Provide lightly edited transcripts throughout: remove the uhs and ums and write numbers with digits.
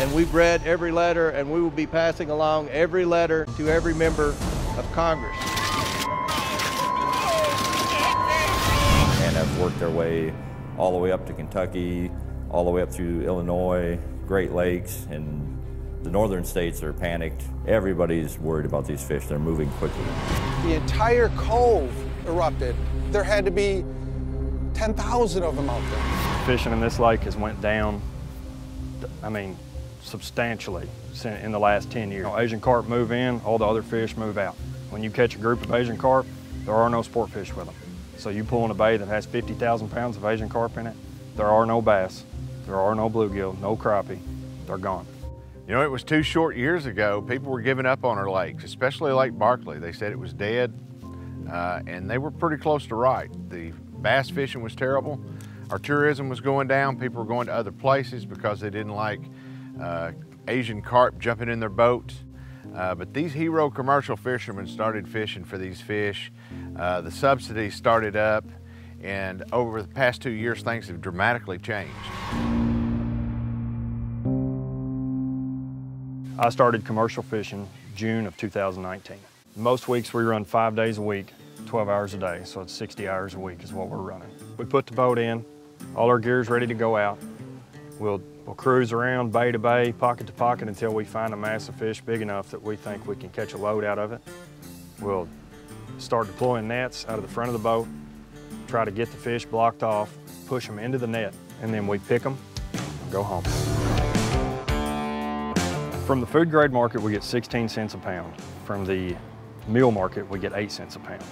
and we've read every letter, and we will be passing along every letter to every member of Congress. And have worked their way all the way up to Kentucky, all the way up through Illinois, Great Lakes, and the northern states are panicked. Everybody's worried about these fish. They're moving quickly. The entire cove erupted. There had to be 10,000 of them out there. Fishing in this lake has went down, I mean, substantially in the last 10 years. Asian carp move in, all the other fish move out. When you catch a group of Asian carp, there are no sport fish with them. So you pull in a bay that has 50,000 pounds of Asian carp in it, there are no bass, there are no bluegill, no crappie, they're gone. You know, it was 2 short years ago, people were giving up on our lakes, especially Lake Barkley. They said it was dead, and they were pretty close to right. The bass fishing was terrible. Our tourism was going down. People were going to other places because they didn't like Asian carp jumping in their boats. But these hero commercial fishermen started fishing for these fish. The subsidies started up, and over the past 2 years, things have dramatically changed. I started commercial fishing June of 2019. Most weeks we run 5 days a week, 12 hours a day, so it's 60 hours a week is what we're running. We put the boat in, all our gear's ready to go out. We'll cruise around bay to bay, pocket to pocket until we find a mass of fish big enough that we think we can catch a load out of it. We'll start deploying nets out of the front of the boat, try to get the fish blocked off, push them into the net, and then we pick them and go home. From the food grade market, we get 16 cents a pound. From the meal market, we get 8 cents a pound.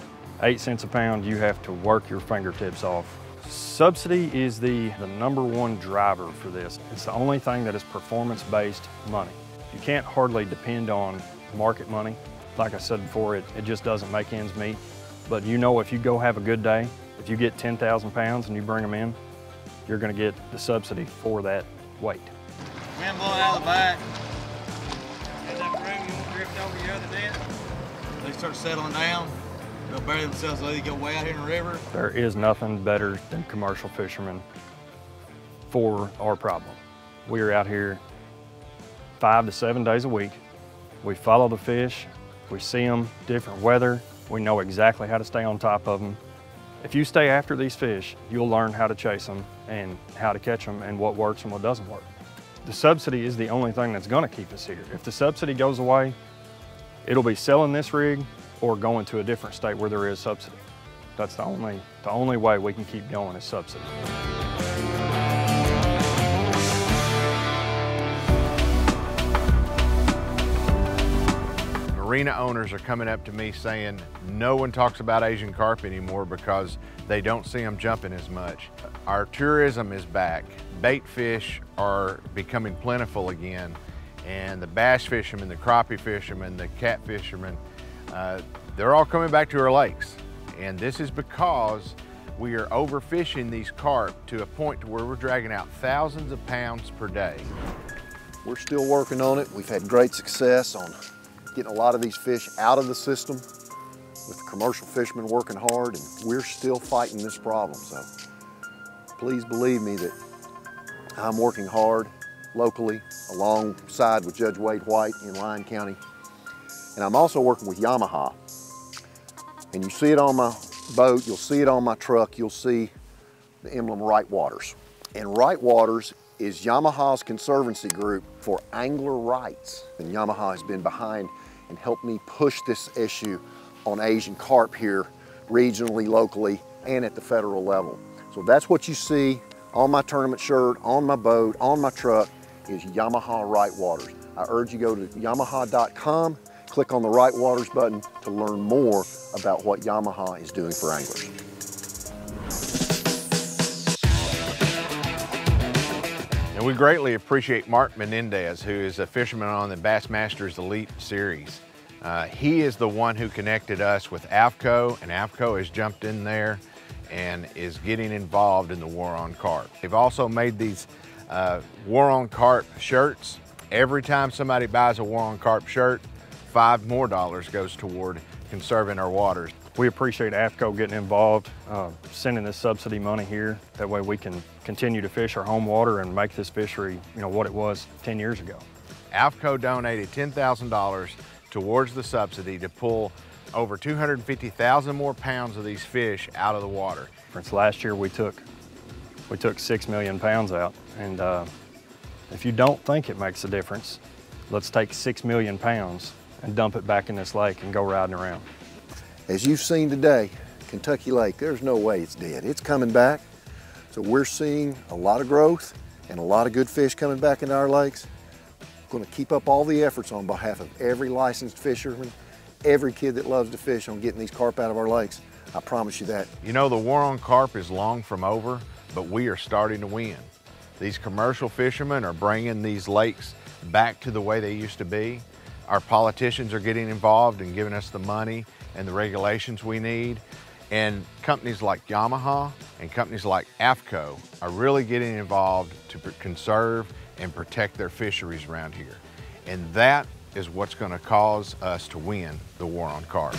8 cents a pound, you have to work your fingertips off. Subsidy is the #1 driver for this. It's the only thing that is performance-based money. You can't hardly depend on market money. Like I said before, it just doesn't make ends meet. But you know, if you go have a good day, if you get 10,000 pounds and you bring them in, you're gonna get the subsidy for that weight. Wind blowing out of the back. Got that room, you won't drift over your other net. They start settling down. They'll bury themselves, they'll go way out here in the river. There is nothing better than commercial fishermen for our problem. We are out here 5 to 7 days a week. We follow the fish, we see them, different weather, we know exactly how to stay on top of them. If you stay after these fish, you'll learn how to chase them and how to catch them and what works and what doesn't work. The subsidy is the only thing that's gonna keep us here. If the subsidy goes away, it'll be selling this rig or going to a different state where there is subsidy. That's the only way we can keep going is subsidy. Marina owners are coming up to me saying no one talks about Asian carp anymore because they don't see them jumping as much. Our tourism is back. Bait fish are becoming plentiful again, and the bass fishermen, the crappie fishermen, the cat fishermen, they're all coming back to our lakes. And this is because we are overfishing these carp to a point to where we're dragging out thousands of pounds per day. We're still working on it. We've had great success on getting a lot of these fish out of the system with the commercial fishermen working hard, and we're still fighting this problem. So please believe me that I'm working hard locally alongside with Judge Wade White in Lyon County. And I'm also working with Yamaha. And you see it on my boat, you'll see it on my truck, you'll see the emblem Right Waters. And Right Waters is Yamaha's conservancy group for angler rights. And Yamaha has been behind and helped me push this issue on Asian carp here regionally, locally, and at the federal level. So that's what you see on my tournament shirt, on my boat, on my truck, is Yamaha Right Waters. I urge you to go to yamaha.com, click on the Right Waters button to learn more about what Yamaha is doing for anglers. And we greatly appreciate Mark Menendez, who is a fisherman on the Bassmasters Elite Series. He is the one who connected us with AFTCO, and AFTCO has jumped in there and is getting involved in the War on Carp. They've also made these War on Carp shirts. Every time somebody buys a War on Carp shirt, $5 more goes toward conserving our waters. We appreciate AFTCO getting involved, sending this subsidy money here. That way we can continue to fish our home water and make this fishery, what it was 10 years ago. AFTCO donated $10,000 towards the subsidy to pull over 250,000 more pounds of these fish out of the water. Last year we took 6 million pounds out, and if you don't think it makes a difference, let's take 6 million pounds and dump it back in this lake and go riding around. As you've seen today, Kentucky Lake, there's no way it's dead. It's coming back. So we're seeing a lot of growth and a lot of good fish coming back into our lakes. We're going to keep up all the efforts on behalf of every licensed fisherman, every kid that loves to fish on getting these carp out of our lakes. I promise you that. The war on carp is long from over, but we are starting to win. These commercial fishermen are bringing these lakes back to the way they used to be. Our politicians are getting involved and giving us the money and the regulations we need. And companies like Yamaha and companies like AFTCO are really getting involved to conserve and protect their fisheries around here. And that is what's going to cause us to win the war on carp.